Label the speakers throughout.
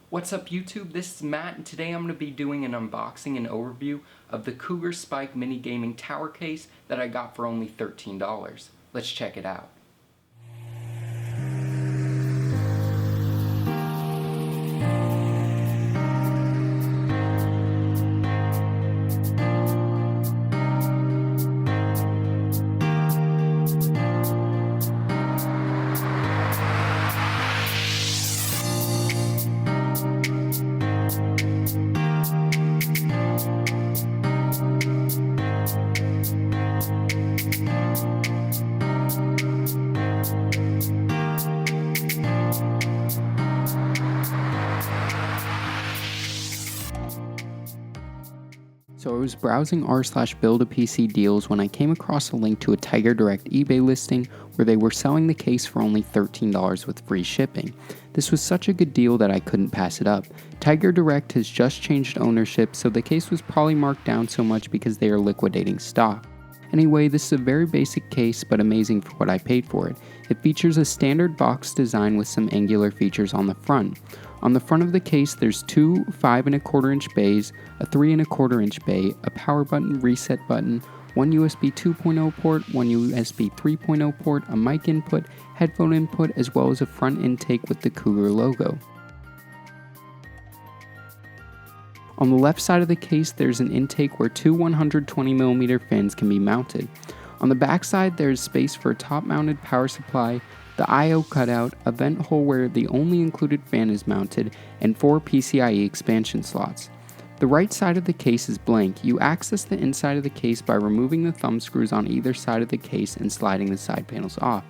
Speaker 1: What's up YouTube, this is Matt and today I'm going to be doing an unboxing and overview of the Cougar Spike Mini Gaming Tower Case that I got for only $13. Let's check it out. So I was browsing r/build-a-PC deals when I came across a link to a Tiger Direct eBay listing where they were selling the case for only $13 with free shipping. This was such a good deal that I couldn't pass it up. Tiger Direct has just changed ownership, so the case was probably marked down so much because they are liquidating stock. Anyway, this is a very basic case but amazing for what I paid for it. It features a standard box design with some angular features on the front. On the front of the case, there's two 5¼ inch bays, a 3¼ inch bay, a power button, reset button, one USB 2.0 port, one USB 3.0 port, a mic input, headphone input, as well as a front intake with the Cougar logo. On the left side of the case, there's an intake where two 120mm fans can be mounted. On the back side, there's space for a top-mounted power supply, the I/O cutout, a vent hole where the only included fan is mounted, and 4 PCIe expansion slots. The right side of the case is blank. You access the inside of the case by removing the thumb screws on either side of the case and sliding the side panels off.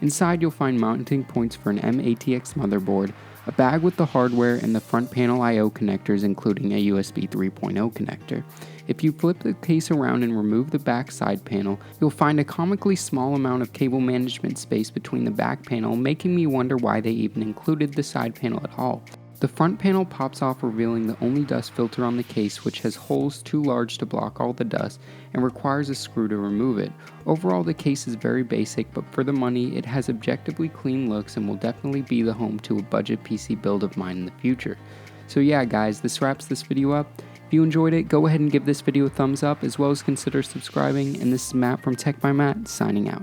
Speaker 1: Inside, you'll find mounting points for an M-ATX motherboard, a bag with the hardware, and the front panel I/O connectors, including a USB 3.0 connector. If you flip the case around and remove the back side panel, you'll find a comically small amount of cable management space between the back panel, making me wonder why they even included the side panel at all. The front panel pops off, revealing the only dust filter on the case, which has holes too large to block all the dust and requires a screw to remove it. Overall, the case is very basic, but for the money, it has objectively clean looks and will definitely be the home to a budget PC build of mine in the future. So yeah guys, this wraps this video up. If you enjoyed it, go ahead and give this video a thumbs up, as well as consider subscribing, and this is Matt from Tech by Matt, signing out.